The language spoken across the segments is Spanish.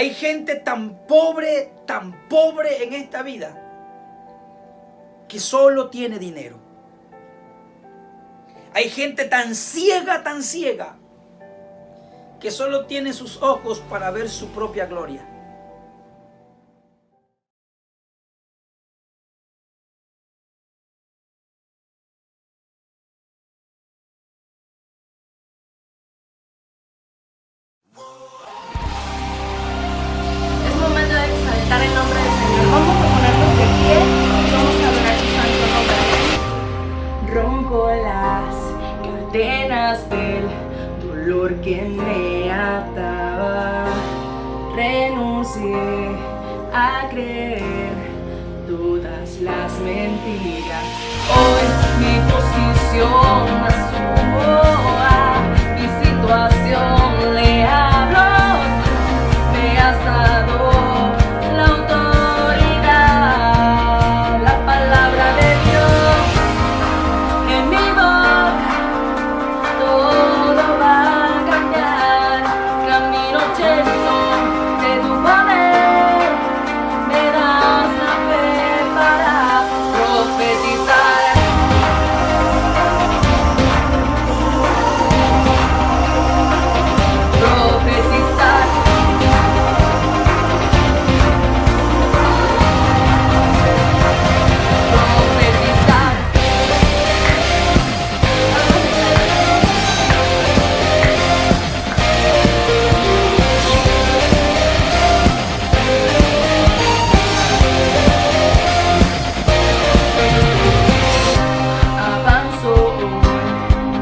Hay gente tan pobre en esta vida, que solo tiene dinero. Hay gente tan ciega, que solo tiene sus ojos para ver su propia gloria. Es momento de exaltar el nombre del Señor. Vamos a ponernos de pie y vamos a adorar su santo nombre. Rompo las cadenas del dolor que me ataba. Renuncié a creer todas las mentiras. Hoy mi posición asumo a mi situación, le hablo. Me has dado la autoridad, la palabra de Dios en mi boca, todo va a cambiar. Camino lleno de tu poder, me das la fe para profetizar. Profetizar. Avanzo hoy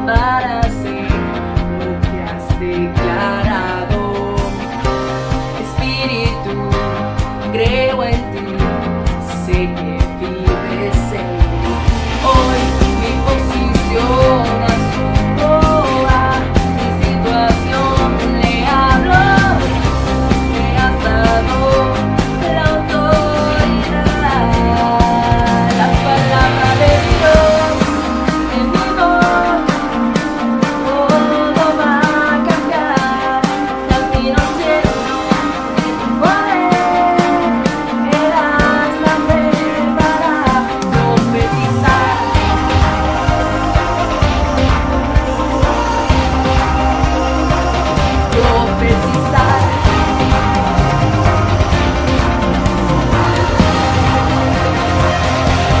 para hacer lo que has declarado. Espíritu, creo en ti, sé que vives en mí. Hoy mi posición asumo a mi situación, le hablo. Me has dado la autoridad, la palabra de Dios en mi voz, todo va a cambiar. Camino lleno de tu poder, me das la fe para profetizar. Profetizar.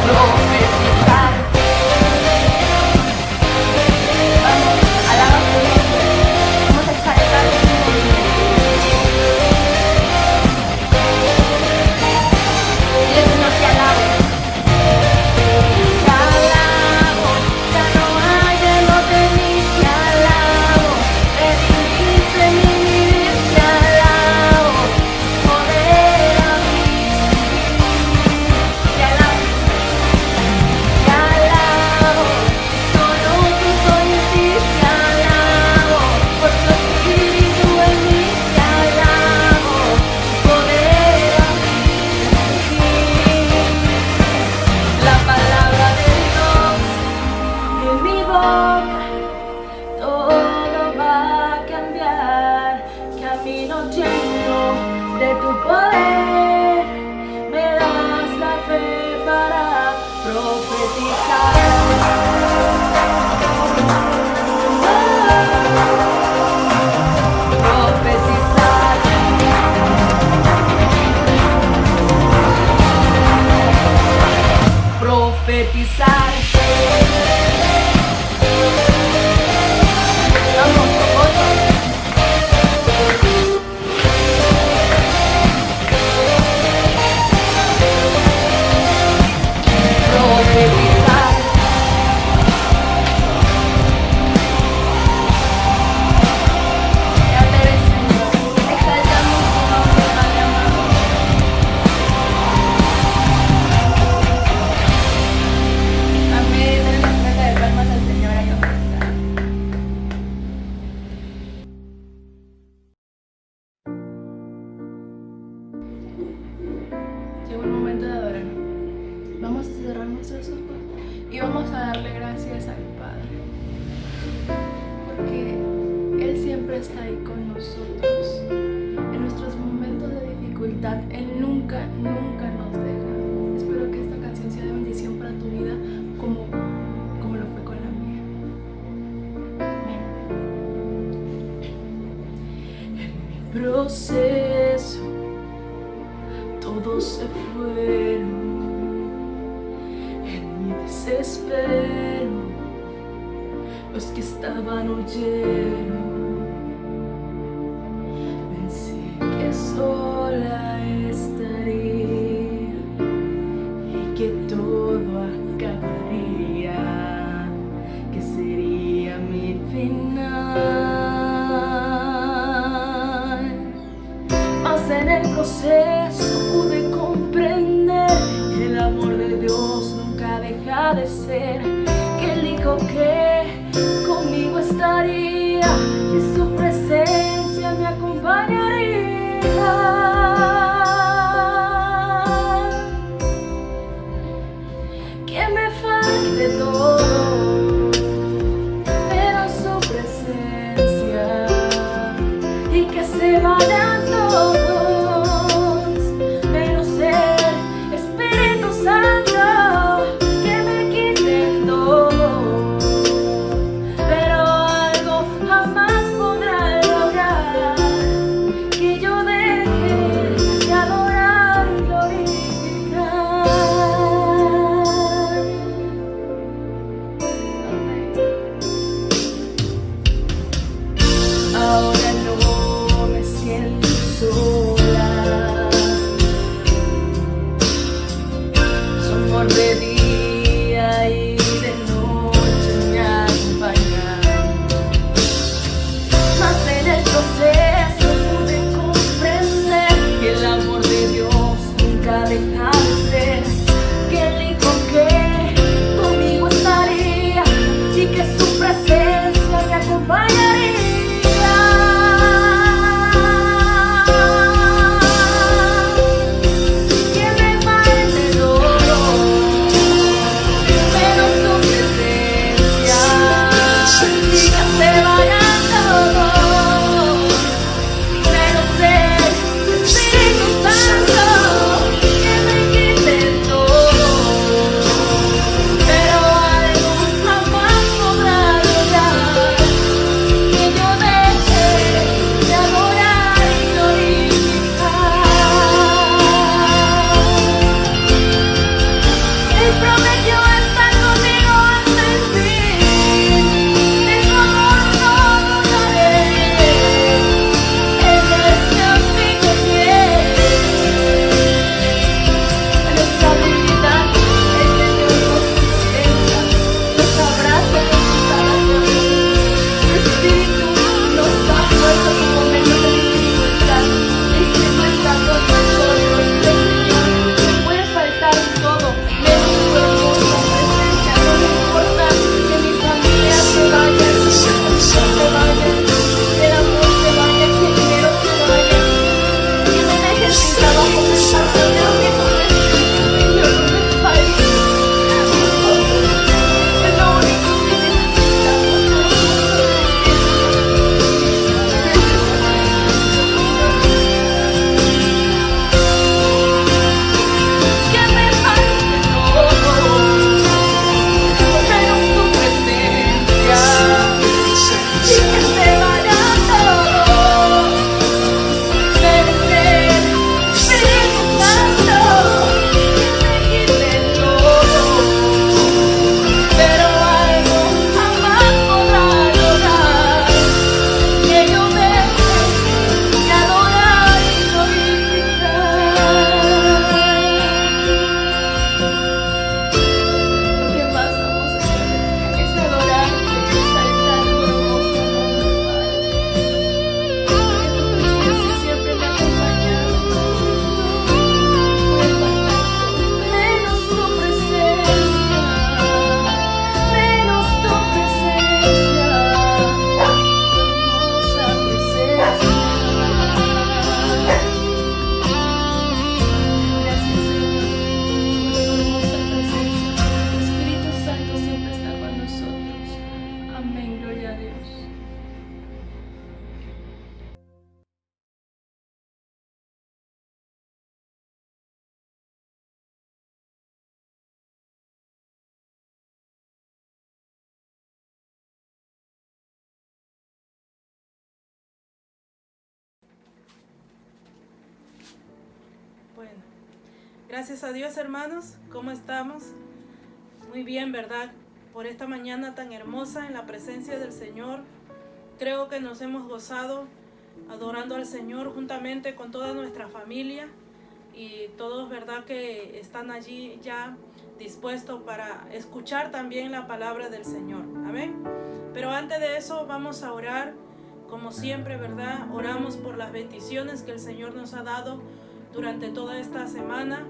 Profetizar. Vamos, alaba su nombre. Vamos a exaltar su nombre. Dile, Señor, te alabo. Te alabo, ya no hay derrota en mí. Te alabo, redimiste mi vivir. Te alabo, poder a mí. Te alabo. Te alabo, solo tú soy en ti, te alabo, por tu espíritu en mí, te alabo, poder a mí. La palabra de Dios en mi boca, todo va a cambiar. Camino lleno de tu poder, me das la fe para profetizar. Profetizar. Profetizar. Vamos, todos. Profetizar. Ya te ves, Señor. Exaltamos tu nombre, Padre amado. Amén. Denle una ofrenda de palmas al Señor ahí donde está. Llegó el momento de adorar. Vamos a cerrar nuestros ojos y vamos a darle gracias al Padre, porque Él siempre está ahí con nosotros en nuestros momentos de proceso todos se fueron. En mi desespero los que estaban huyeron. Pensé que sola estaría y que todo acabaría, que sería mi final. Mas en el proceso pude comprender que el amor de Dios nunca deja de ser, que Él dijo que conmigo estaría y su presencia me acompañaría. Que me falte todo, pero su presencia, y que se vayan todos, menos el Espíritu Santo, que me quiten todo. Pero algo jamás podrá lograr, que yo deje de adorar y glorificar. Ahora no me siento sola, su amor de día y de noche me acompaña. Mas en el proceso pude comprender que el amor de Dios nunca deja de ser, que Él dijo que conmigo estaría y que su presencia me acompañaría. Gracias a Dios, hermanos. ¿Cómo estamos? Muy bien, ¿verdad? Por esta mañana tan hermosa en la presencia del Señor. Creo que nos hemos gozado adorando al Señor juntamente con toda nuestra familia y todos, ¿verdad?, que están allí ya dispuestos para escuchar también la palabra del Señor. Amén. Pero antes de eso vamos a orar, como siempre, ¿verdad? Oramos por las bendiciones que el Señor nos ha dado durante toda esta semana.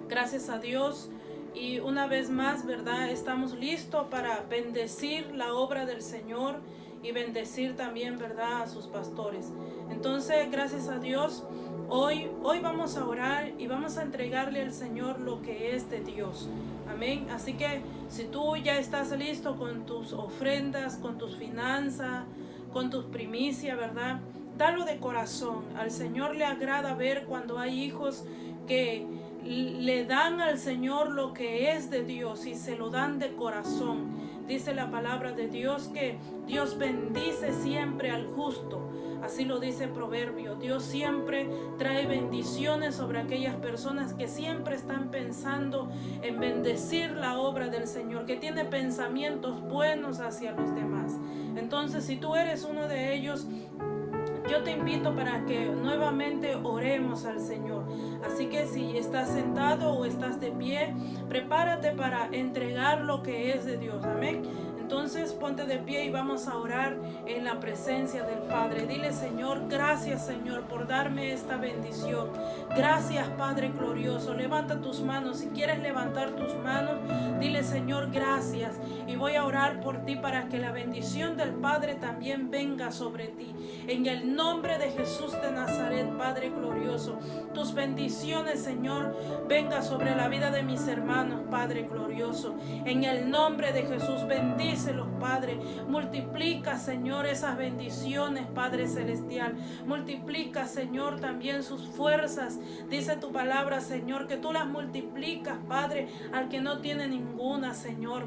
Gracias a Dios. Y una vez más, ¿verdad?, estamos listos para bendecir la obra del Señor y bendecir también, ¿verdad?, a sus pastores. Entonces, gracias a Dios, hoy vamos a orar y vamos a entregarle al Señor lo que es de Dios. Amén. Así que si tú ya estás listo con tus ofrendas, con tus finanzas, con tus primicias, ¿verdad?, dalo de corazón. Al Señor le agrada ver cuando hay hijos que le dan al Señor lo que es de Dios y se lo dan de corazón. Dice la palabra de Dios que Dios bendice siempre al justo. Así lo dice Proverbio. Dios siempre trae bendiciones sobre aquellas personas que siempre están pensando en bendecir la obra del Señor, que tiene pensamientos buenos hacia los demás. Entonces, si tú eres uno de ellos, yo te invito para que nuevamente oremos al Señor. Así que si estás sentado o estás de pie, prepárate para entregar lo que es de Dios. Amén. Entonces ponte de pie y vamos a orar en la presencia del Padre. Dile: Señor, gracias, Señor, por darme esta bendición. Gracias, Padre glorioso. Levanta tus manos. Si quieres levantar tus manos, dile: Señor, gracias. Y voy a orar por ti para que la bendición del Padre también venga sobre ti. En el nombre de Jesús de Nazaret, Padre glorioso, tus bendiciones, Señor, venga sobre la vida de mis hermanos, Padre glorioso. En el nombre de Jesús, bendícelos, Padre. Multiplica, Señor, esas bendiciones, Padre celestial. Multiplica, Señor, también sus fuerzas. Dice tu palabra, Señor, que tú las multiplicas, Padre, al que no tiene ninguna, Señor.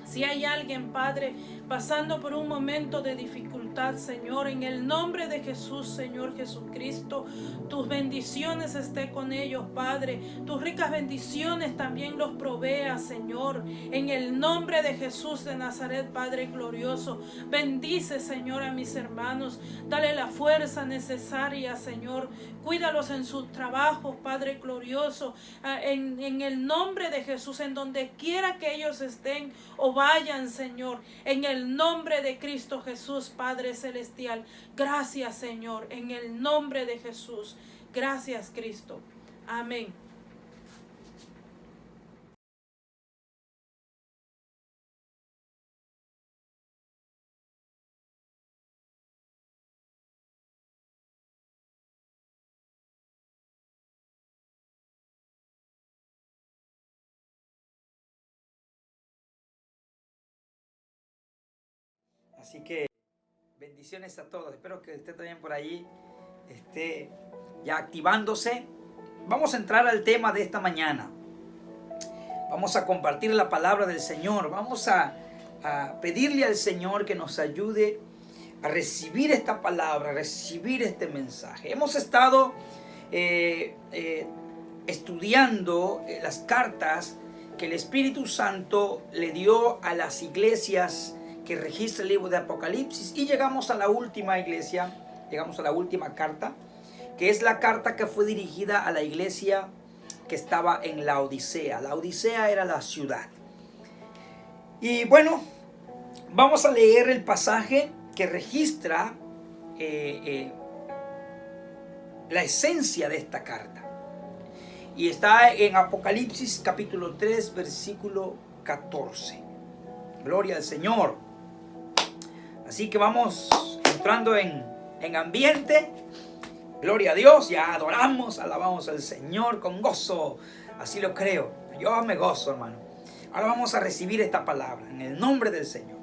Si hay alguien, Padre, pasando por un momento de dificultad, Señor, en el nombre de Jesús, Señor Jesucristo, tus bendiciones estén con ellos, Padre. Tus ricas bendiciones también los provea, Señor. En el nombre de Jesús de Nazaret, Padre glorioso, bendice, Señor, a mis hermanos. Dale la fuerza necesaria, Señor. Cuídalos en sus trabajos, Padre glorioso. En el nombre de Jesús, en donde quiera que ellos estén o vayan, Señor, en el nombre de Cristo Jesús, Padre celestial. Gracias, Señor, en el nombre de Jesús. Gracias, Cristo. Amén. Así que bendiciones a todos. Espero que usted también por ahí esté ya activándose. Vamos a entrar al tema de esta mañana. Vamos a compartir la palabra del Señor. Vamos a pedirle al Señor que nos ayude a recibir esta palabra, a recibir este mensaje. Hemos estado estudiando las cartas que el Espíritu Santo le dio a las iglesias que registra el libro de Apocalipsis, y llegamos a la última iglesia, llegamos a la última carta, que es la carta que fue dirigida a la iglesia que estaba en Laodicea. Laodicea era la ciudad. Y bueno, vamos a leer el pasaje que registra la esencia de esta carta. Y está en Apocalipsis capítulo 3, versículo 14. Gloria al Señor. Así que vamos entrando en ambiente. Gloria a Dios. Ya adoramos, alabamos al Señor con gozo. Así lo creo. Yo me gozo, hermano. Ahora vamos a recibir esta palabra en el nombre del Señor.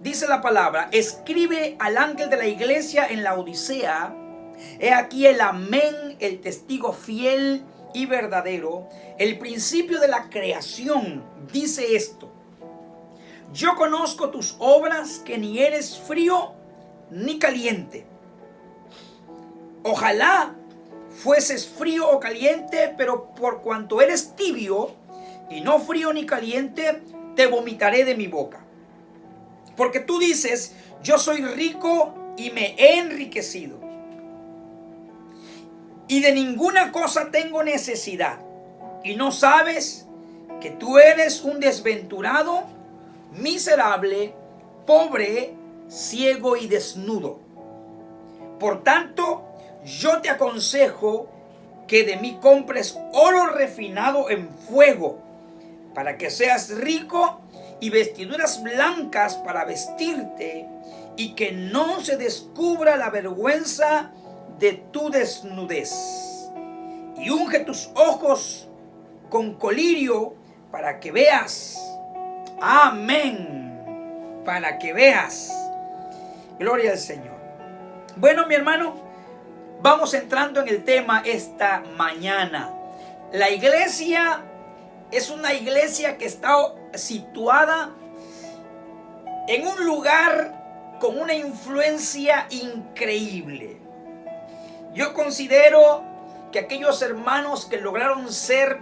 Dice la palabra: escribe al ángel de la iglesia en Laodicea: he aquí el amén, el testigo fiel y verdadero, el principio de la creación, dice esto: yo conozco tus obras, que ni eres frío ni caliente. Ojalá fueses frío o caliente, pero por cuanto eres tibio y no frío ni caliente, te vomitaré de mi boca. Porque tú dices, yo soy rico y me he enriquecido, y de ninguna cosa tengo necesidad, y no sabes que tú eres un desventurado, miserable, pobre, ciego y desnudo. Por tanto, yo te aconsejo que de mí compres oro refinado en fuego, para que seas rico, y vestiduras blancas para vestirte, y que no se descubra la vergüenza de tu desnudez. Y unge tus ojos con colirio para que veas. Amén. Para que veas. Gloria al Señor. Bueno, mi hermano, vamos entrando en el tema esta mañana. La iglesia es una iglesia que está situada en un lugar con una influencia increíble. Yo considero que aquellos hermanos que lograron ser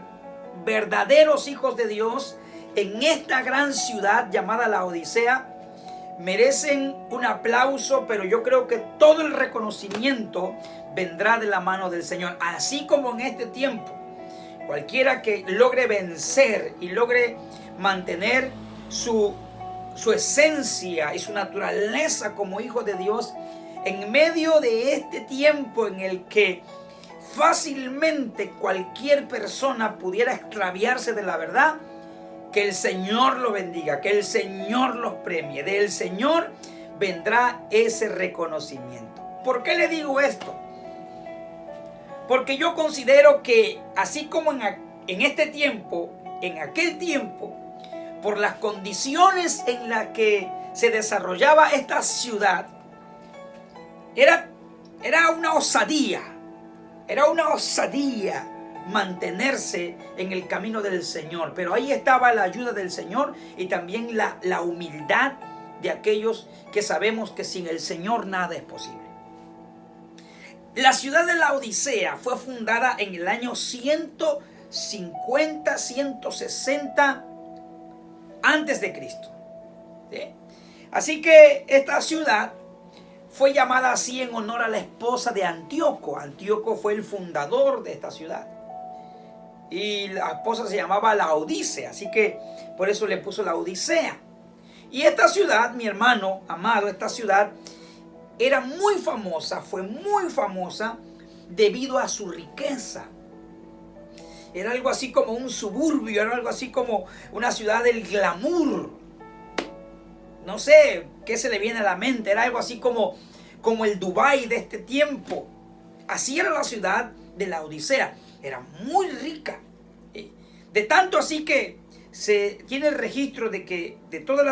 verdaderos hijos de Dios en esta gran ciudad llamada Laodicea merecen un aplauso, pero yo creo que todo el reconocimiento vendrá de la mano del Señor. Así como en este tiempo, cualquiera que logre vencer y logre mantener su esencia y su naturaleza como hijo de Dios, en medio de este tiempo en el que fácilmente cualquier persona pudiera extraviarse de la verdad, que el Señor lo bendiga, que el Señor los premie. Del Señor vendrá ese reconocimiento. ¿Por qué le digo esto? Porque yo considero que así como en este tiempo, en aquel tiempo, por las condiciones en las que se desarrollaba esta ciudad, era una osadía mantenerse en el camino del Señor. Pero ahí estaba la ayuda del Señor y también la humildad de aquellos que sabemos que sin el Señor nada es posible. La ciudad de Laodicea fue fundada en el año 150, 160 antes de Cristo. ¿Sí? Así que esta ciudad fue llamada así en honor a la esposa de Antíoco. Antíoco fue el fundador de esta ciudad. Y la esposa se llamaba Laodice, así que por eso le puso Laodicea. Y esta ciudad, mi hermano amado, esta ciudad era muy famosa, fue muy famosa debido a su riqueza. Era algo así como un suburbio, era algo así como una ciudad del glamour. No sé qué se le viene a la mente, era algo así como el Dubái de este tiempo. Así era la ciudad de Laodicea, era muy rica. De tanto así que se tiene el registro de que de todas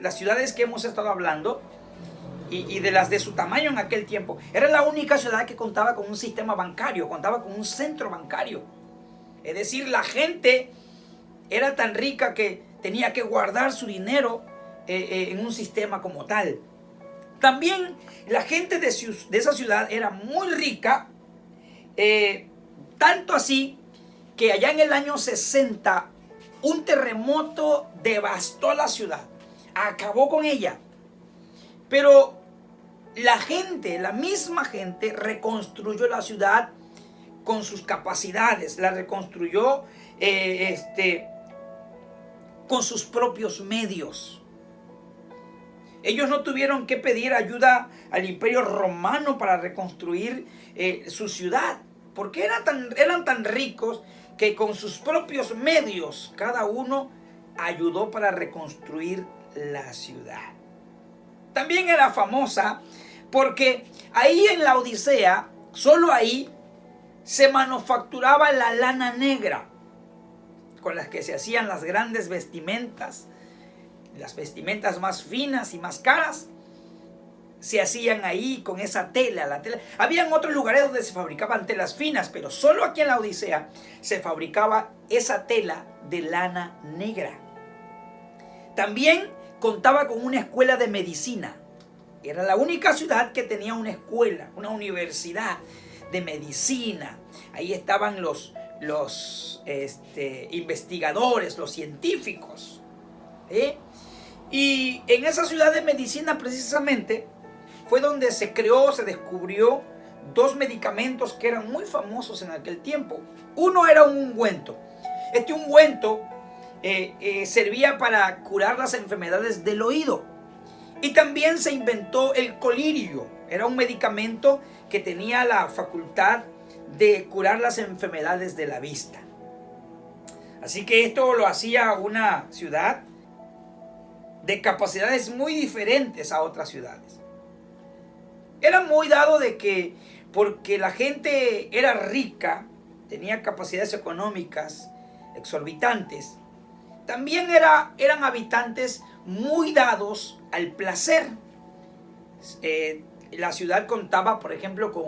las ciudades que hemos estado hablando y de las de su tamaño en aquel tiempo, era la única ciudad que contaba con un sistema bancario, contaba con un centro bancario. Es decir, la gente era tan rica que tenía que guardar su dinero en un sistema como tal. También la gente de esa ciudad era muy rica, tanto así que allá en el año 60 un terremoto devastó la ciudad, acabó con ella. Pero la misma gente reconstruyó la ciudad con sus capacidades, la reconstruyó con sus propios medios. Ellos no tuvieron que pedir ayuda al Imperio Romano para reconstruir su ciudad, porque eran tan ricos que con sus propios medios cada uno ayudó para reconstruir la ciudad. También era famosa porque ahí en Laodicea, solo ahí, se manufacturaba la lana negra con las que se hacían las grandes vestimentas. Las vestimentas más finas y más caras se hacían ahí con esa tela. Habían otros lugares donde se fabricaban telas finas, pero solo aquí en Laodicea se fabricaba esa tela de lana negra. También contaba con una escuela de medicina. Era la única ciudad que tenía una escuela, una universidad. de medicina. Ahí estaban los investigadores, los científicos. Y en esa ciudad de medicina precisamente fue donde se descubrió dos medicamentos que eran muy famosos en aquel tiempo. Uno era un ungüento. Este ungüento servía para curar las enfermedades del oído. Y también se inventó el colirio. Era un medicamento que tenía la facultad de curar las enfermedades de la vista. Así que esto lo hacía una ciudad de capacidades muy diferentes a otras ciudades. Era muy dado de que, porque la gente era rica, tenía capacidades económicas exorbitantes, también eran habitantes muy dados al placer. La ciudad contaba, por ejemplo, con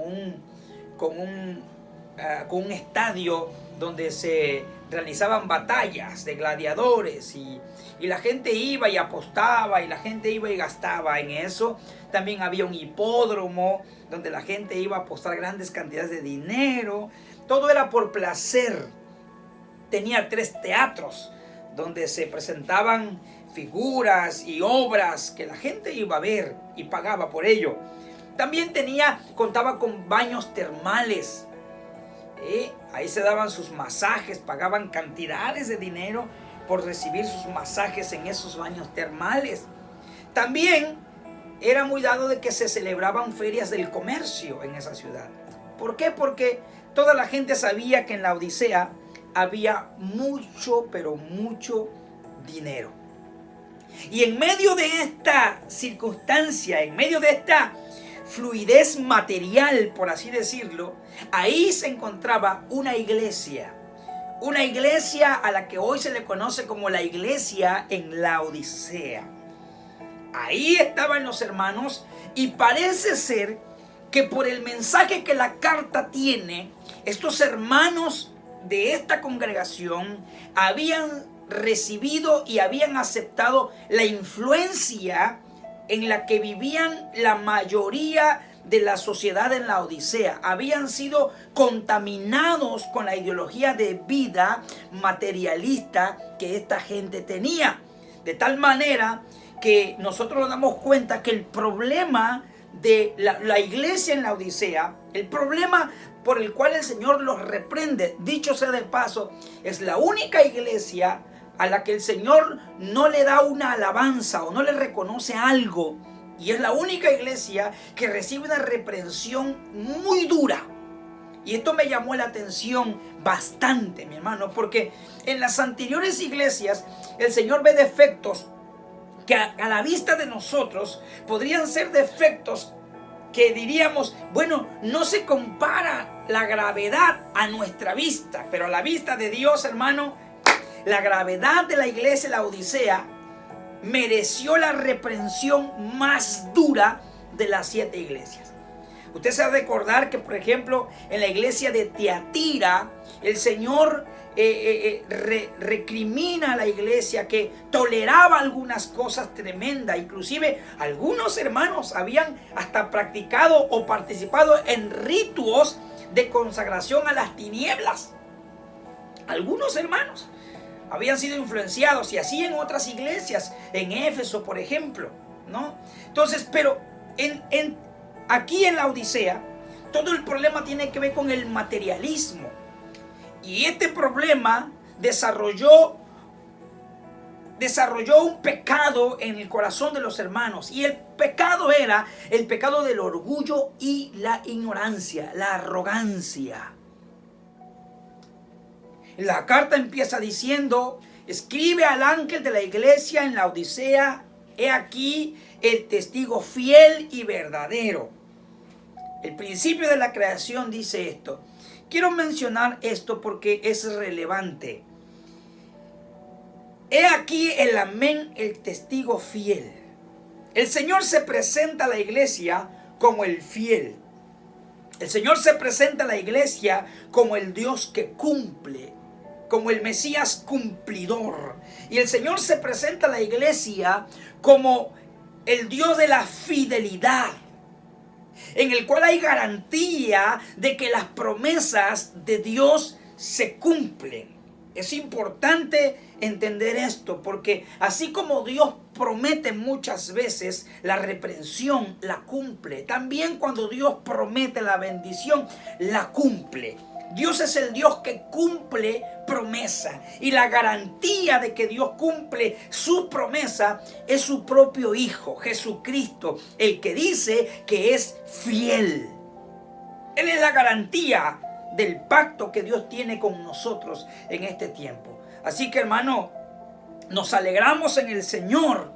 un estadio donde se realizaban batallas de gladiadores y la gente iba y apostaba y la gente iba y gastaba en eso. También había un hipódromo donde la gente iba a apostar grandes cantidades de dinero. Todo era por placer. Tenía 3 teatros donde se presentaban figuras y obras que la gente iba a ver y pagaba por ello. También contaba con baños termales. Ahí se daban sus masajes, pagaban cantidades de dinero por recibir sus masajes en esos baños termales. También era muy dado de que se celebraban ferias del comercio en esa ciudad. ¿Por qué? Porque toda la gente sabía que en la Odisea había mucho, pero mucho dinero. Y en medio de esta circunstancia, en medio de esta fluidez material, por así decirlo, ahí se encontraba una iglesia a la que hoy se le conoce como la iglesia en la Odisea. Ahí estaban los hermanos y parece ser que por el mensaje que la carta tiene, estos hermanos de esta congregación habían recibido y habían aceptado la influencia en la que vivían la mayoría de la sociedad en la Odisea. Habían sido contaminados con la ideología de vida materialista que esta gente tenía. De tal manera que nosotros nos damos cuenta que el problema de la iglesia en la Odisea, el problema por el cual el Señor los reprende, dicho sea de paso, es la única iglesia a la que el Señor no le da una alabanza o no le reconoce algo. Y es la única iglesia que recibe una reprensión muy dura. Y esto me llamó la atención bastante, mi hermano, porque en las anteriores iglesias el Señor ve defectos que a la vista de nosotros podrían ser defectos que diríamos, bueno, no se compara la gravedad a nuestra vista, pero a la vista de Dios, hermano, la gravedad de la iglesia de la Odisea mereció la reprensión más dura de las 7 iglesias. Usted se va a recordar que, por ejemplo, en la iglesia de Tiatira, el Señor recrimina a la iglesia que toleraba algunas cosas tremendas. Inclusive algunos hermanos habían hasta practicado o participado en ritos de consagración a las tinieblas. Algunos hermanos habían sido influenciados, y así en otras iglesias, en Éfeso, por ejemplo, ¿no? Entonces, pero aquí en la Odisea, todo el problema tiene que ver con el materialismo. Y este problema desarrolló un pecado en el corazón de los hermanos. Y el pecado era el pecado del orgullo y la ignorancia, la arrogancia. La carta empieza diciendo: escribe al ángel de la iglesia en la Odisea, he aquí el testigo fiel y verdadero. El principio de la creación dice esto. Quiero mencionar esto porque es relevante. He aquí el amén, el testigo fiel. El Señor se presenta a la iglesia como el fiel. El Señor se presenta a la iglesia como el Dios que cumple, como el Mesías cumplidor. Y el Señor se presenta a la iglesia como el Dios de la fidelidad. en el cual hay garantía de que las promesas de Dios se cumplen. Es importante entender esto, porque así como Dios promete muchas veces, la reprensión la cumple. También cuando Dios promete la bendición, la cumple. Dios es el Dios que cumple promesa, y la garantía de que Dios cumple su promesa es su propio Hijo, Jesucristo, el que dice que es fiel. Él es la garantía del pacto que Dios tiene con nosotros en este tiempo. Así que, hermano, nos alegramos en el Señor.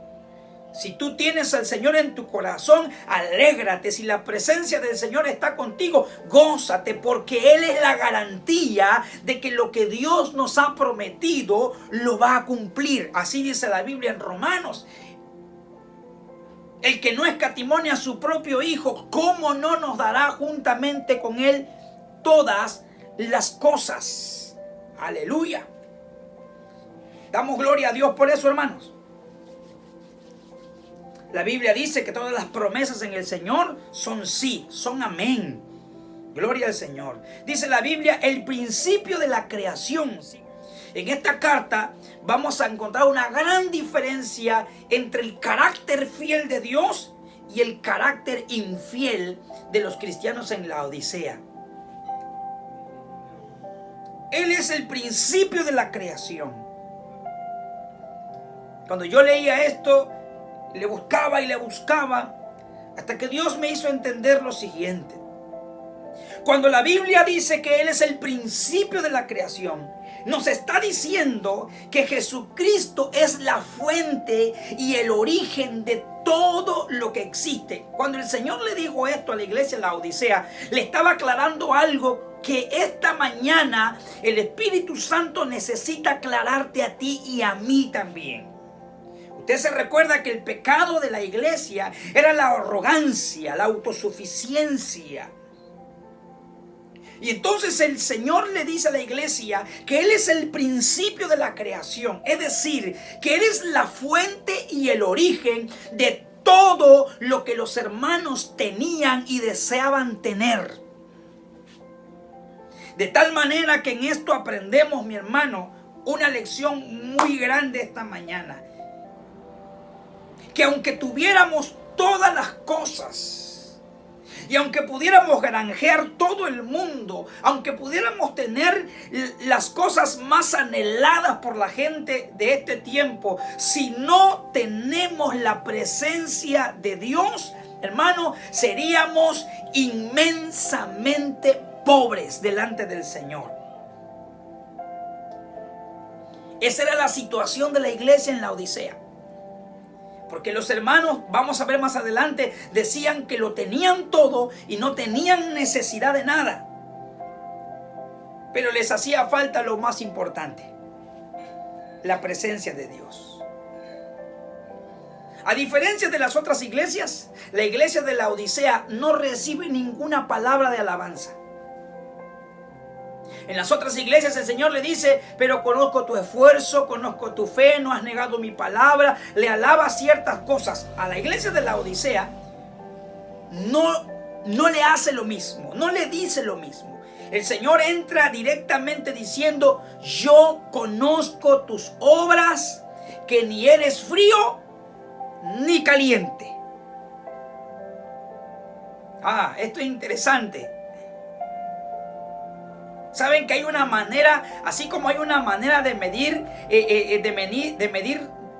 Si tú tienes al Señor en tu corazón, alégrate. Si la presencia del Señor está contigo, gózate, porque Él es la garantía de que lo que Dios nos ha prometido lo va a cumplir. Así dice la Biblia en Romanos. El que no escatimó a su propio Hijo, ¿cómo no nos dará juntamente con Él todas las cosas? Aleluya. Damos gloria a Dios por eso, hermanos. La Biblia dice que todas las promesas en el Señor son sí, son amén. Gloria al Señor. Dice la Biblia, el principio de la creación. En esta carta vamos a encontrar una gran diferencia entre el carácter fiel de Dios y el carácter infiel de los cristianos en la Odisea. Él es el principio de la creación. Cuando yo leía esto, le buscaba y le buscaba, hasta que Dios me hizo entender lo siguiente. Cuando la Biblia dice que Él es el principio de la creación, nos está diciendo que Jesucristo es la fuente y el origen de todo lo que existe. Cuando el Señor le dijo esto a la iglesia de la Odisea, le estaba aclarando algo que esta mañana el Espíritu Santo necesita aclararte a ti y a mí también. Usted se recuerda que el pecado de la iglesia era la arrogancia, la autosuficiencia. Y entonces el Señor le dice a la iglesia que Él es el principio de la creación. Es decir, que Él es la fuente y el origen de todo lo que los hermanos tenían y deseaban tener. De tal manera que en esto aprendemos, mi hermano, una lección muy grande esta mañana. Que aunque tuviéramos todas las cosas, y aunque pudiéramos granjear todo el mundo, aunque pudiéramos tener las cosas más anheladas por la gente de este tiempo, si no tenemos la presencia de Dios, hermano, seríamos inmensamente pobres delante del Señor. Esa era la situación de la iglesia en la Odisea. Porque los hermanos, vamos a ver más adelante, decían que lo tenían todo y no tenían necesidad de nada. Pero les hacía falta lo más importante: la presencia de Dios. A diferencia de las otras iglesias, la iglesia de la Odisea no recibe ninguna palabra de alabanza. En las otras iglesias el Señor le dice: pero conozco tu esfuerzo, conozco tu fe, no has negado mi palabra. Le alaba ciertas cosas. A la iglesia de la Odisea no le hace lo mismo, no le dice lo mismo. El Señor entra directamente diciendo: yo conozco tus obras, que ni eres frío ni caliente. Esto es interesante. Saben que hay una manera, así como hay una manera de medir,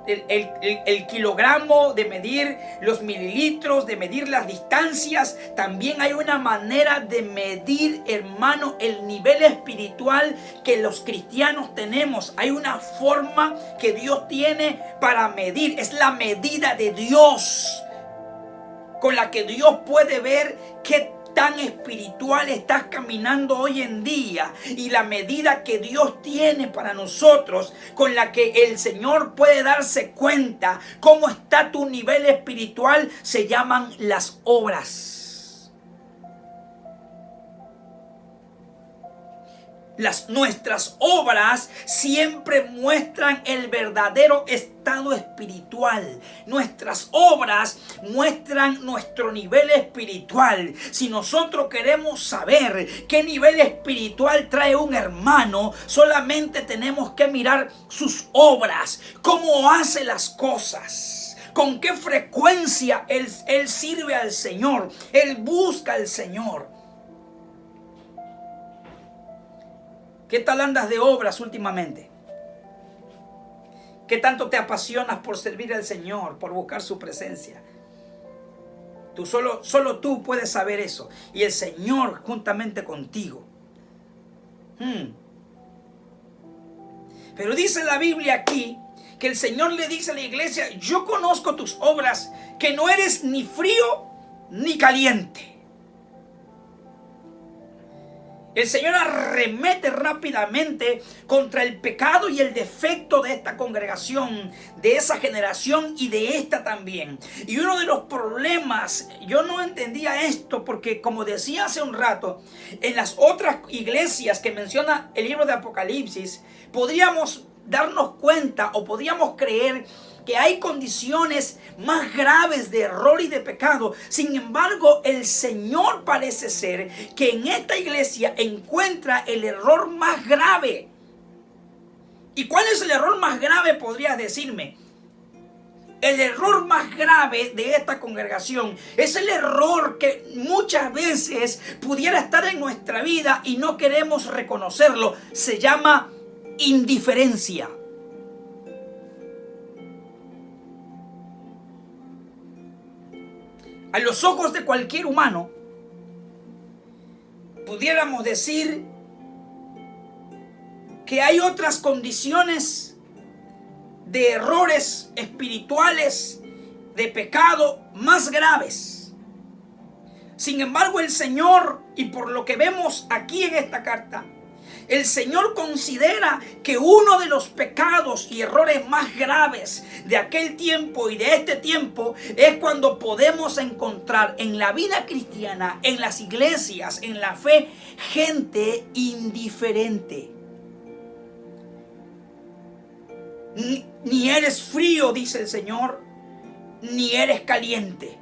el kilogramo, de medir los mililitros, de medir las distancias, también hay una manera de medir, hermano, el nivel espiritual que los cristianos tenemos. Hay una forma que Dios tiene para medir, es la medida de Dios, con la que Dios puede ver qué tan espiritual estás caminando hoy en día, y la medida que Dios tiene para nosotros, con la que el Señor puede darse cuenta cómo está tu nivel espiritual, se llaman las obras. Nuestras obras siempre muestran el verdadero estado espiritual. Nuestras obras muestran nuestro nivel espiritual. Si nosotros queremos saber qué nivel espiritual trae un hermano, solamente tenemos que mirar sus obras, cómo hace las cosas, con qué frecuencia él sirve al Señor, él busca al Señor. ¿Qué tal andas de obras últimamente? ¿Qué tanto te apasionas por servir al Señor, por buscar su presencia? Solo tú puedes saber eso. Y el Señor juntamente contigo. Pero dice la Biblia aquí que el Señor le dice a la iglesia: yo conozco tus obras, que no eres ni frío ni caliente. El Señor arremete rápidamente contra el pecado y el defecto de esta congregación, de esa generación y de esta también. Y uno de los problemas, yo no entendía esto porque, como decía hace un rato, en las otras iglesias que menciona el libro de Apocalipsis, podríamos darnos cuenta o podríamos creer que hay condiciones más graves de error y de pecado. Sin embargo, el Señor parece ser que en esta iglesia encuentra el error más grave. ¿Y cuál es el error más grave, podrías decirme? El error más grave de esta congregación es el error que muchas veces pudiera estar en nuestra vida y no queremos reconocerlo. Se llama indiferencia. A los ojos de cualquier humano, pudiéramos decir que hay otras condiciones de errores espirituales, de pecado más graves. Sin embargo, el Señor, y por lo que vemos aquí en esta carta, el Señor considera que uno de los pecados y errores más graves de aquel tiempo y de este tiempo es cuando podemos encontrar en la vida cristiana, en las iglesias, en la fe, gente indiferente. Ni eres frío, dice el Señor, ni eres caliente.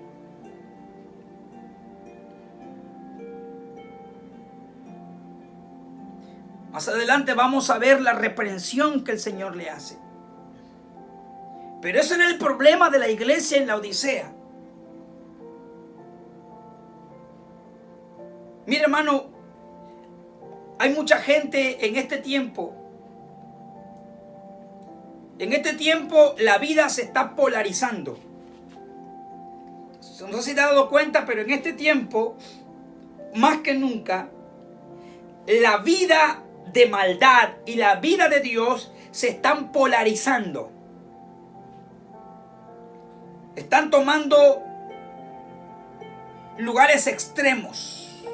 Más adelante vamos a ver la reprensión que el Señor le hace. Pero ese era el problema de la iglesia en la Odisea. Mira, hermano, hay mucha gente en este tiempo. En este tiempo la vida se está polarizando. No sé si te has dado cuenta, pero en este tiempo, más que nunca, la vida de maldad y la vida de Dios se están polarizando. Están tomando lugares extremos.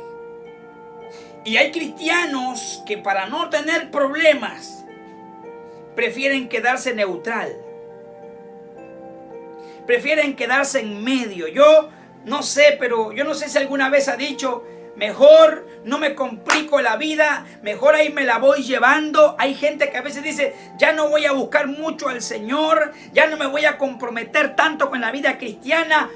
Y hay cristianos que, para no tener problemas, prefieren quedarse neutral. Prefieren quedarse en medio. Yo no sé, pero yo no sé si alguna vez ha dicho: mejor no me complico la vida, mejor ahí me la voy llevando. Hay gente que a veces dice: ya no voy a buscar mucho al Señor, ya no me voy a comprometer tanto con la vida cristiana,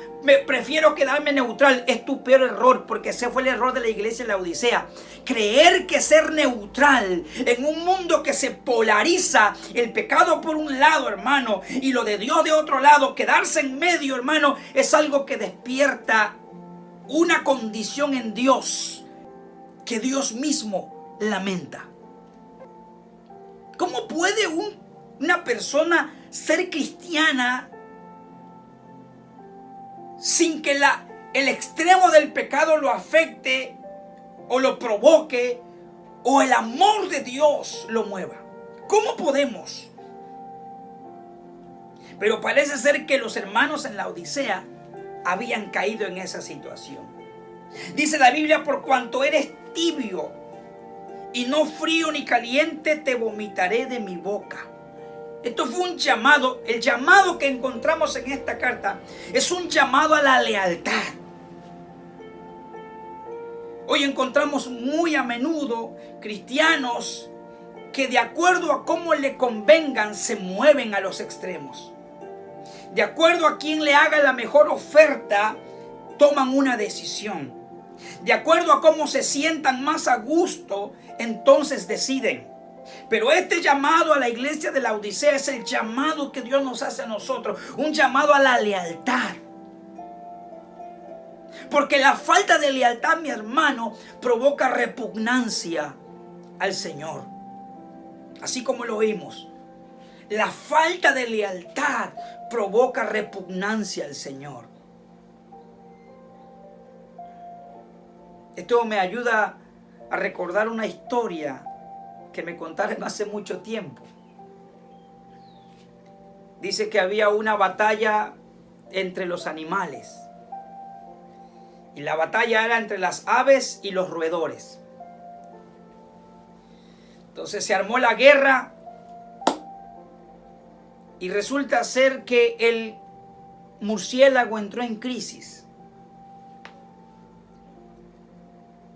prefiero quedarme neutral. Es tu peor error, porque ese fue el error de la iglesia en la Odisea. Creer que ser neutral en un mundo que se polariza, el pecado por un lado, hermano, y lo de Dios de otro lado, quedarse en medio, hermano, es algo que despierta una condición en Dios que Dios mismo lamenta. ¿Cómo puede una persona ser cristiana sin que el extremo del pecado lo afecte o lo provoque o el amor de Dios lo mueva? ¿Cómo podemos? Pero parece ser que los hermanos en la Odisea habían caído en esa situación. Dice la Biblia: por cuanto eres tibio y no frío ni caliente, te vomitaré de mi boca. Esto fue un llamado. El llamado que encontramos en esta carta es un llamado a la lealtad. Hoy encontramos muy a menudo cristianos que de acuerdo a cómo le convengan se mueven a los extremos. De acuerdo a quien le haga la mejor oferta, toman una decisión. De acuerdo a cómo se sientan más a gusto, entonces deciden. Pero este llamado a la iglesia de la Odisea es el llamado que Dios nos hace a nosotros. Un llamado a la lealtad. Porque la falta de lealtad, mi hermano, provoca repugnancia al Señor. Así como lo oímos. La falta de lealtad provoca repugnancia al Señor. Esto me ayuda a recordar una historia que me contaron hace mucho tiempo. Dice que había una batalla entre los animales. Y la batalla era entre las aves y los roedores. Entonces se armó la guerra. Y resulta ser que el murciélago entró en crisis.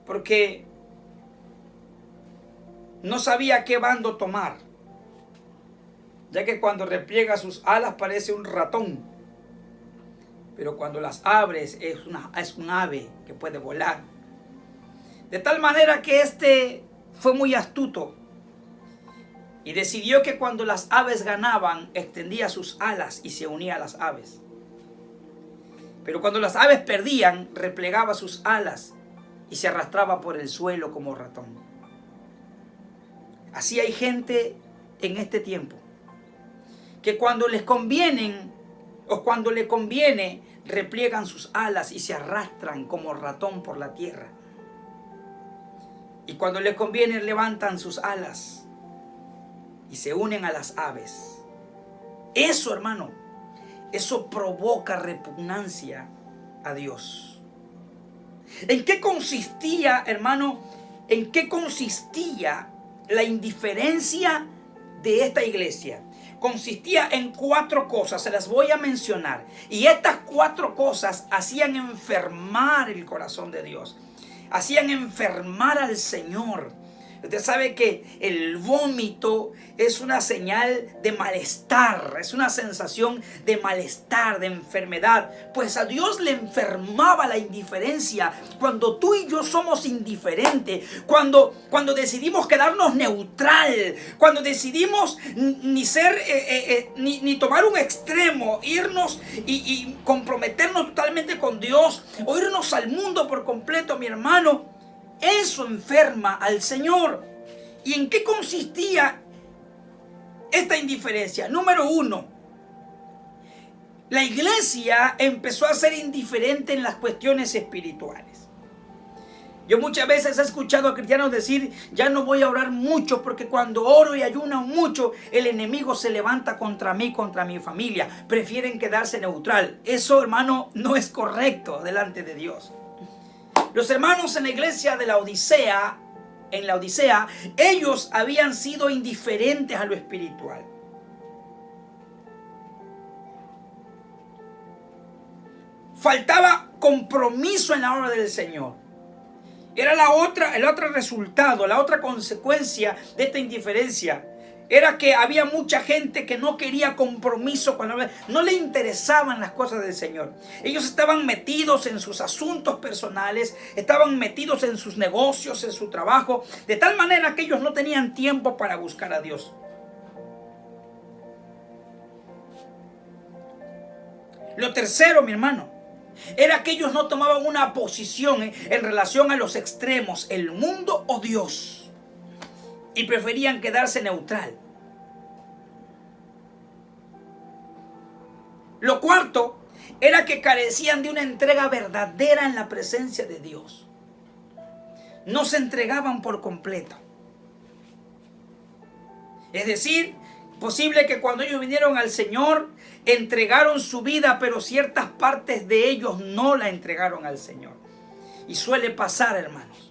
Porque no sabía qué bando tomar. Ya que cuando repliega sus alas parece un ratón. Pero cuando las abres es un ave que puede volar. De tal manera que este fue muy astuto. Y decidió que cuando las aves ganaban, extendía sus alas y se unía a las aves. Pero cuando las aves perdían, replegaba sus alas y se arrastraba por el suelo como ratón. Así hay gente en este tiempo que cuando les convienen o cuando le conviene, repliegan sus alas y se arrastran como ratón por la tierra. Y cuando les conviene, levantan sus alas y se unen a las aves. Eso, hermano, eso provoca repugnancia a Dios. ¿En qué consistía, hermano? ¿En qué consistía la indiferencia de esta iglesia? Consistía en 4 cosas, se las voy a mencionar. Y estas 4 cosas hacían enfermar el corazón de Dios. Hacían enfermar al Señor. Usted sabe que el vómito es una señal de malestar, es una sensación de malestar, de enfermedad. Pues a Dios le enfermaba la indiferencia. Cuando tú y yo somos indiferentes, cuando decidimos quedarnos neutral, cuando decidimos ni tomar un extremo, irnos y comprometernos totalmente con Dios, o irnos al mundo por completo, mi hermano, eso enferma al Señor. ¿Y en qué consistía esta indiferencia? Número 1, la iglesia empezó a ser indiferente en las cuestiones espirituales. Yo muchas veces he escuchado a cristianos decir: ya no voy a orar mucho porque cuando oro y ayuno mucho, el enemigo se levanta contra mí, contra mi familia. Prefieren quedarse neutral. Eso, hermano, no es correcto delante de Dios. Los hermanos en la iglesia de la Odisea, ellos habían sido indiferentes a lo espiritual. Faltaba compromiso en la obra del Señor. Era el otro resultado, la otra consecuencia de esta indiferencia. Era que había mucha gente que no quería compromiso con la obra, no le interesaban las cosas del Señor. Ellos estaban metidos en sus asuntos personales, estaban metidos en sus negocios, en su trabajo, de tal manera que ellos no tenían tiempo para buscar a Dios. Lo tercero, mi hermano, era que ellos no tomaban una posición en relación a los extremos, el mundo o Dios. Y preferían quedarse neutral. Lo cuarto era que carecían de una entrega verdadera en la presencia de Dios. No se entregaban por completo. Es decir, posible que cuando ellos vinieron al Señor, entregaron su vida, pero ciertas partes de ellos no la entregaron al Señor. Y suele pasar, hermanos.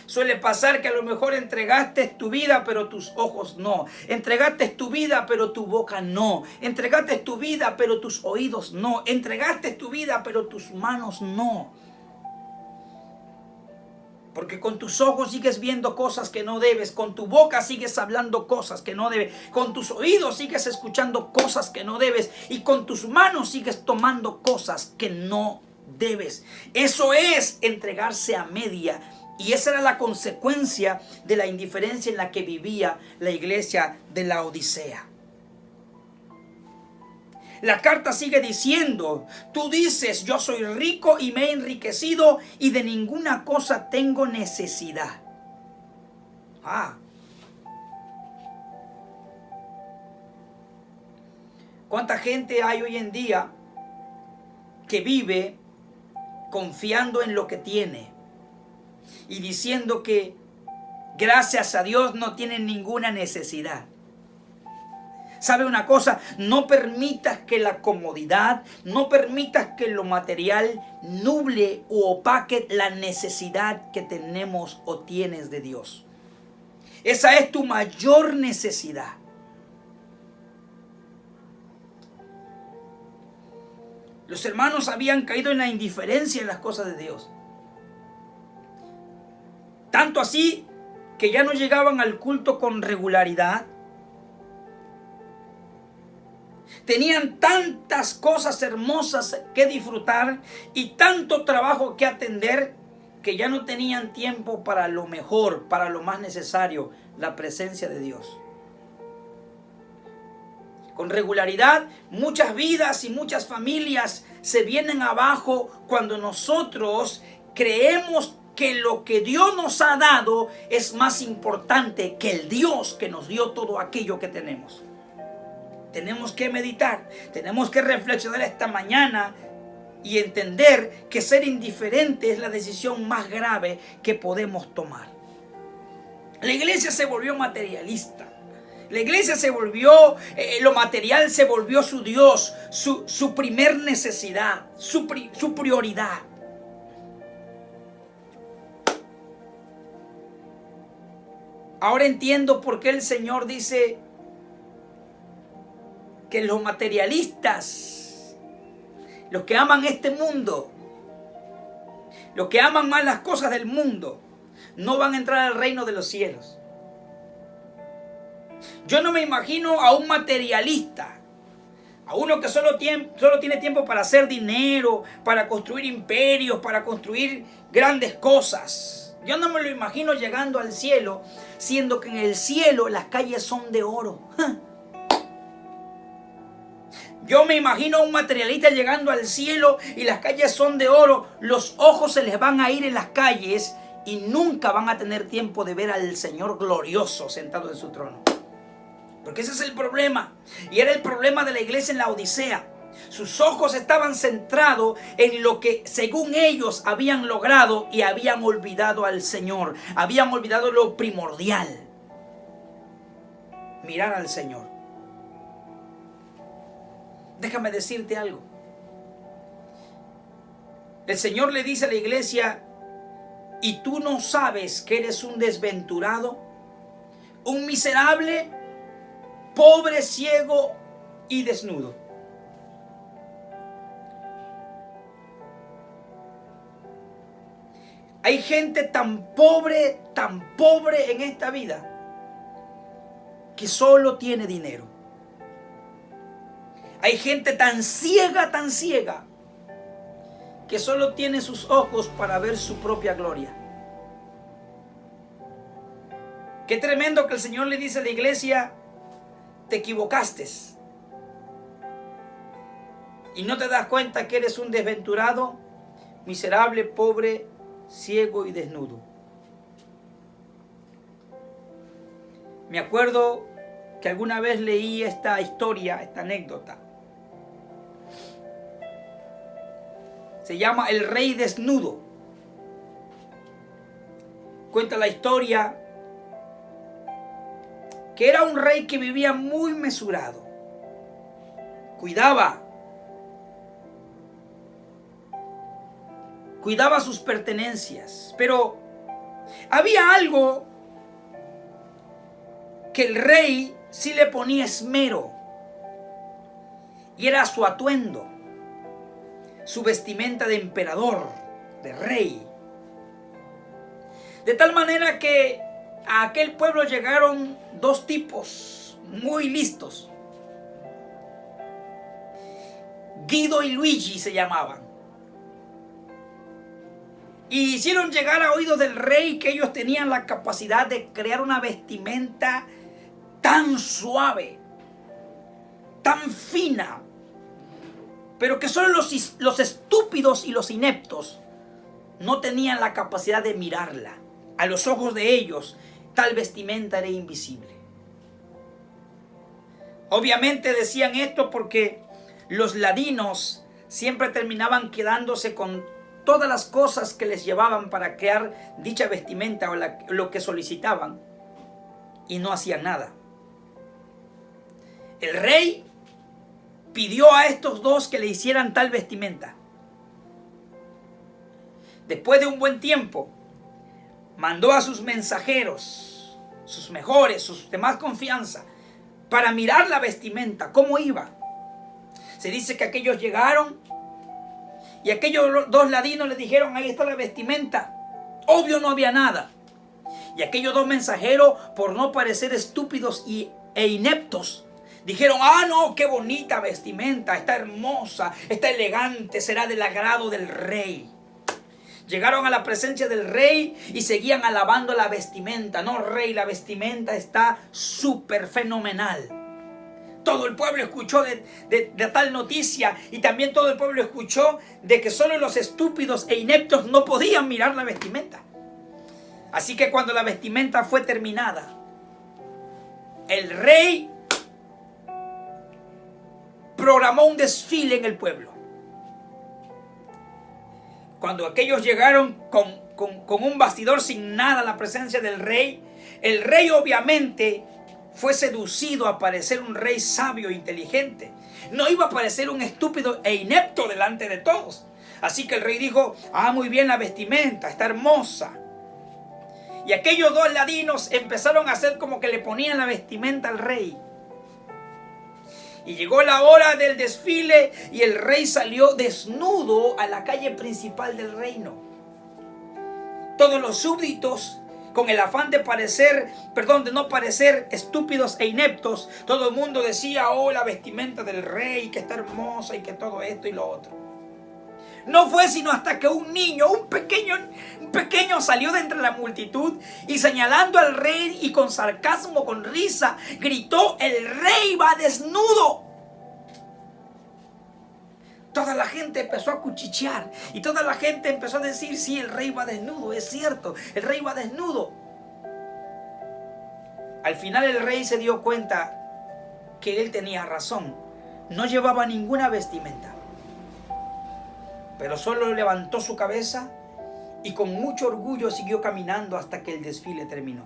Suele pasar que a lo mejor entregaste tu vida, pero tus ojos no. Entregaste tu vida, pero tu boca no. Entregaste tu vida, pero tus oídos no. Entregaste tu vida, pero tus manos no. Porque con tus ojos sigues viendo cosas que no debes, con tu boca sigues hablando cosas que no debes, con tus oídos sigues escuchando cosas que no debes y con tus manos sigues tomando cosas que no debes. Eso es entregarse a media. Y esa era la consecuencia de la indiferencia en la que vivía la iglesia de la Odisea. La carta sigue diciendo, tú dices, yo soy rico y me he enriquecido y de ninguna cosa tengo necesidad. ¿Cuánta gente hay hoy en día que vive confiando en lo que tiene y diciendo que gracias a Dios no tienen ninguna necesidad? ¿Sabe una cosa? No permitas que la comodidad, no permitas que lo material nuble o opaque la necesidad que tenemos o tienes de Dios. Esa es tu mayor necesidad. Los hermanos habían caído en la indiferencia en las cosas de Dios. Tanto así que ya no llegaban al culto con regularidad. Tenían tantas cosas hermosas que disfrutar y tanto trabajo que atender que ya no tenían tiempo para lo mejor, para lo más necesario, la presencia de Dios. Con regularidad, muchas vidas y muchas familias se vienen abajo cuando nosotros creemos que lo que Dios nos ha dado es más importante que el Dios que nos dio todo aquello que tenemos. Tenemos que meditar, tenemos que reflexionar esta mañana y entender que ser indiferente es la decisión más grave que podemos tomar. La iglesia se volvió materialista. La iglesia se volvió, lo material se volvió su Dios, su primer necesidad, su prioridad. Ahora entiendo por qué el Señor dice que los materialistas, los que aman este mundo, los que aman más las cosas del mundo, no van a entrar al reino de los cielos. Yo no me imagino a un materialista, a uno que solo tiene tiempo para hacer dinero, para construir imperios, para construir grandes cosas. Yo no me lo imagino llegando al cielo, siendo que en el cielo las calles son de oro. Yo me imagino a un materialista llegando al cielo y las calles son de oro. Los ojos se les van a ir en las calles y nunca van a tener tiempo de ver al Señor glorioso sentado en su trono. Porque ese es el problema. Y era el problema de la iglesia en la Odisea. Sus ojos estaban centrados en lo que según ellos habían logrado y habían olvidado al Señor. Habían olvidado lo primordial. Mirar al Señor. Déjame decirte algo. El Señor le dice a la iglesia, ¿y tú no sabes que eres un desventurado, un miserable, pobre, ciego y desnudo? Hay gente tan pobre en esta vida que solo tiene dinero. Hay gente tan ciega, que solo tiene sus ojos para ver su propia gloria. Qué tremendo que el Señor le dice a la iglesia, te equivocaste. Y no te das cuenta que eres un desventurado, miserable, pobre, ciego y desnudo. Me acuerdo que alguna vez leí esta historia, esta anécdota. Se llama El Rey Desnudo. Cuenta la historia que era un rey que vivía muy mesurado. Cuidaba sus pertenencias. Pero había algo que el rey sí le ponía esmero. Y era su atuendo. Su vestimenta de emperador, de rey. De tal manera que a aquel pueblo llegaron dos tipos muy listos. Guido y Luigi se llamaban. Y hicieron llegar a oídos del rey que ellos tenían la capacidad de crear una vestimenta tan suave, tan fina, pero que solo los estúpidos y los ineptos no tenían la capacidad de mirarla. A los ojos de ellos, tal vestimenta era invisible. Obviamente decían esto porque los ladinos siempre terminaban quedándose con todas las cosas que les llevaban para crear dicha vestimenta o lo que solicitaban, y no hacían nada. El rey pidió a estos dos que le hicieran tal vestimenta. Después de un buen tiempo, mandó a sus mensajeros, sus mejores, sus de más confianza, para mirar la vestimenta, cómo iba. Se dice que aquellos llegaron y aquellos dos ladinos le dijeron: ahí está la vestimenta. Obvio no había nada. Y aquellos dos mensajeros, por no parecer estúpidos e ineptos, dijeron: ah, no, qué bonita vestimenta, está hermosa, está elegante, será del agrado del rey. Llegaron a la presencia del rey y seguían alabando la vestimenta. No, rey, la vestimenta está súper fenomenal. Todo el pueblo escuchó de tal noticia, y también todo el pueblo escuchó de que solo los estúpidos e ineptos no podían mirar la vestimenta. Así que cuando la vestimenta fue terminada, el rey programó un desfile en el pueblo. Cuando aquellos llegaron con un bastidor sin nada a la presencia del rey, el rey obviamente fue seducido a parecer un rey sabio e inteligente. No iba a parecer un estúpido e inepto delante de todos. Así que el rey dijo: ah, muy bien, la vestimenta está hermosa. Y aquellos dos ladinos empezaron a hacer como que le ponían la vestimenta al rey. Y llegó la hora del desfile y el rey salió desnudo a la calle principal del reino. Todos los súbditos, con el afán de no parecer estúpidos e ineptos, todo el mundo decía: oh, la vestimenta del rey, que está hermosa y que todo esto y lo otro. No fue sino hasta que un niño, un pequeño salió de entre la multitud y señalando al rey y con sarcasmo, con risa, gritó: el rey va desnudo. Toda la gente empezó a cuchichear y toda la gente empezó a decir: sí, el rey va desnudo, es cierto, el rey va desnudo. Al final el rey se dio cuenta que él tenía razón. No llevaba ninguna vestimenta, pero solo levantó su cabeza y con mucho orgullo siguió caminando hasta que el desfile terminó.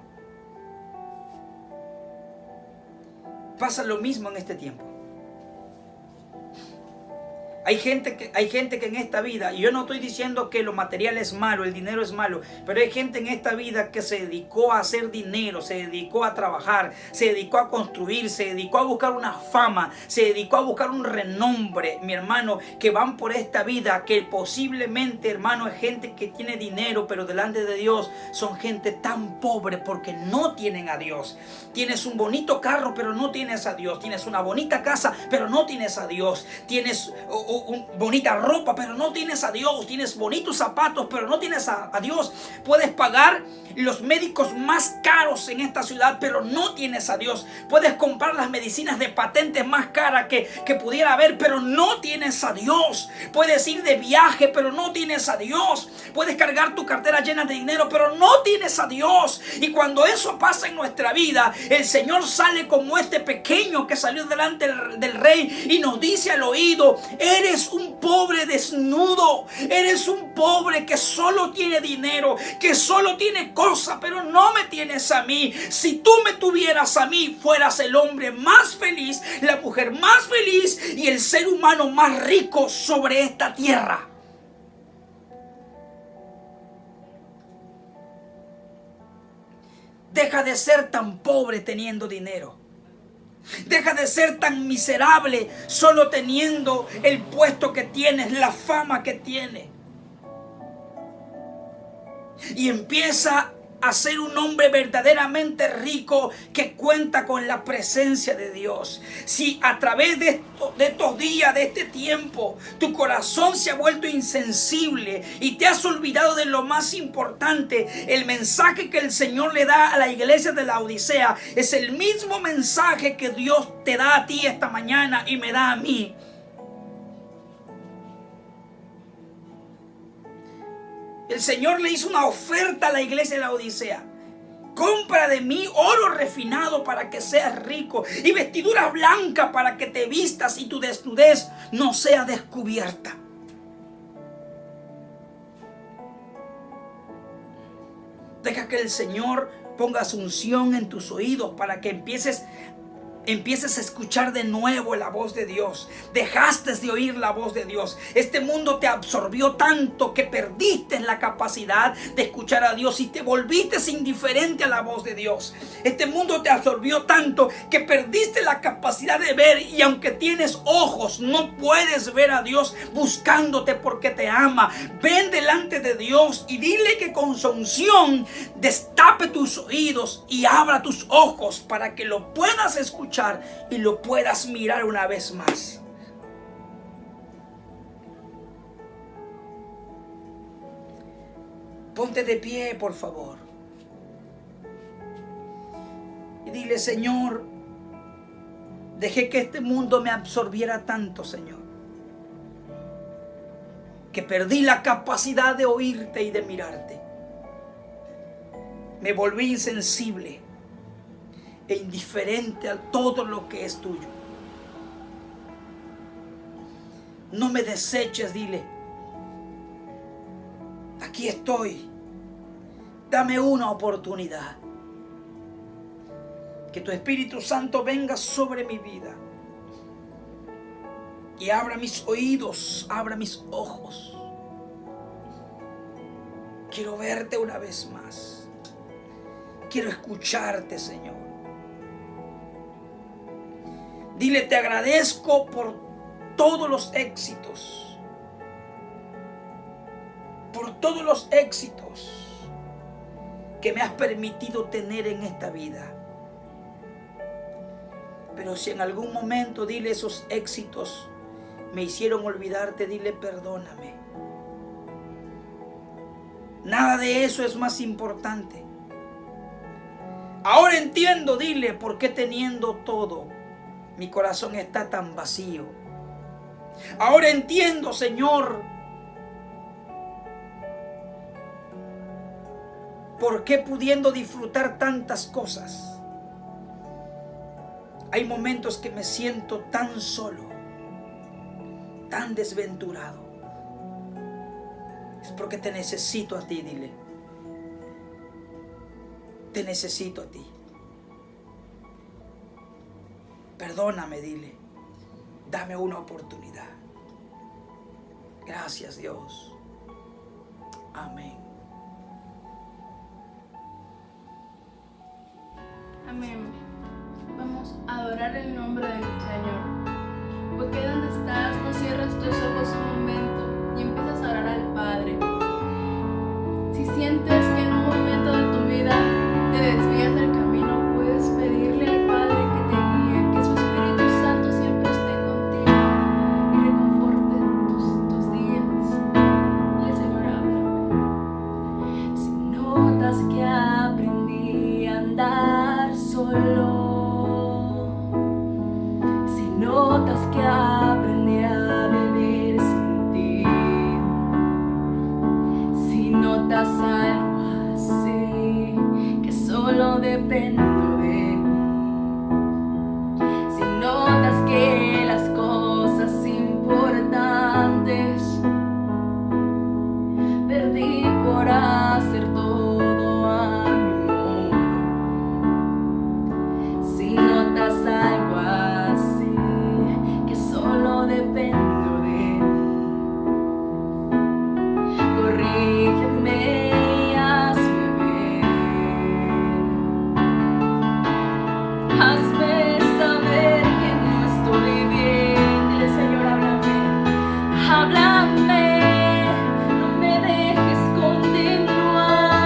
Pasa lo mismo en este tiempo. Hay gente que en esta vida, y yo no estoy diciendo que lo material es malo, el dinero es malo, pero hay gente en esta vida que se dedicó a hacer dinero, se dedicó a trabajar, se dedicó a construir, se dedicó a buscar una fama, se dedicó a buscar un renombre, mi hermano, que van por esta vida, que posiblemente, hermano, es gente que tiene dinero, pero delante de Dios son gente tan pobre porque no tienen a Dios. Tienes un bonito carro, pero no tienes a Dios. Tienes una bonita casa, pero no tienes a Dios. Tienes bonita ropa, pero no tienes a Dios. Tienes bonitos zapatos, pero no tienes a Dios. Puedes pagar los médicos más caros en esta ciudad, pero no tienes a Dios. Puedes comprar las medicinas de patentes más caras que pudiera haber, pero no tienes a Dios. Puedes ir de viaje, pero no tienes a Dios. Puedes cargar tu cartera llena de dinero, pero no tienes a Dios. Y cuando eso pasa en nuestra vida, el Señor sale como este pequeño que salió delante del rey y nos dice al oído: eres un pobre desnudo, eres un pobre que solo tiene dinero, que solo tiene cosas, pero no me tienes a mí. Si tú me tuvieras a mí, fueras el hombre más feliz, la mujer más feliz y el ser humano más rico sobre esta tierra. Deja de ser tan pobre teniendo dinero. Deja de ser tan miserable solo teniendo el puesto que tienes, la fama que tienes. Y empieza a ser un hombre verdaderamente rico que cuenta con la presencia de Dios. Si a través de estos días, de este tiempo, tu corazón se ha vuelto insensible y te has olvidado de lo más importante, el mensaje que el Señor le da a la iglesia de la Odisea es el mismo mensaje que Dios te da a ti esta mañana y me da a mí. El Señor le hizo una oferta a la iglesia de la Odisea. Compra de mí oro refinado para que seas rico y vestidura blanca para que te vistas y tu desnudez no sea descubierta. Deja que el Señor ponga su unción en tus oídos para que empieces a escuchar de nuevo la voz de Dios. Dejaste de oír la voz de Dios. Este mundo te absorbió tanto que perdiste la capacidad de escuchar a Dios y te volviste indiferente a la voz de Dios. Este mundo te absorbió tanto que perdiste la capacidad de ver, y aunque tienes ojos, no puedes ver a Dios buscándote porque te ama. Ven delante de Dios y dile que con su unción destape tus oídos y abra tus ojos para que lo puedas escuchar y lo puedas mirar una vez más. Ponte de pie, por favor, y dile: Señor, dejé que este mundo me absorbiera tanto, Señor, que perdí la capacidad de oírte y de mirarte. Me volví insensible e indiferente a todo lo que es tuyo. No me deseches, dile. Aquí estoy. Dame una oportunidad. Que tu Espíritu Santo venga sobre mi vida y abra mis oídos, abra mis ojos. Quiero verte una vez más. Quiero escucharte, Señor. Dile: te agradezco por todos los éxitos. Por todos los éxitos que me has permitido tener en esta vida. Pero si en algún momento, dile, esos éxitos me hicieron olvidarte, dile: perdóname. Nada de eso es más importante. Ahora entiendo, dile, por qué teniendo todo, mi corazón está tan vacío. Ahora entiendo, Señor, por qué pudiendo disfrutar tantas cosas, hay momentos que me siento tan solo, tan desventurado. Es porque te necesito a ti, dile. Te necesito a ti. Perdóname, dile. Dame una oportunidad. Gracias, Dios. Amén. Amén. Vamos a adorar el nombre del Señor. Porque donde estás, no cierres tus ojos un momento y empiezas a orar al Padre. Si sientes que en un momento de tu vida te desvías del camino, puedes pedirle al Padre que te guíe, que su Espíritu Santo siempre esté contigo y reconforte tus días. Y el Señor habla. Si notas que aprendí a andar solo, si notas que aprendí a vivir sin ti, si notas algo así, que solo dependo de mí, si notas que las cosas importantes perdí por hacer todo a mi modo, si notas algo así, que solo dependo de mí, corrígeme y hazme ver, hazme saber que no estoy bien. Dile: Señor, háblame, háblame, no me dejes continuar.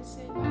Señor.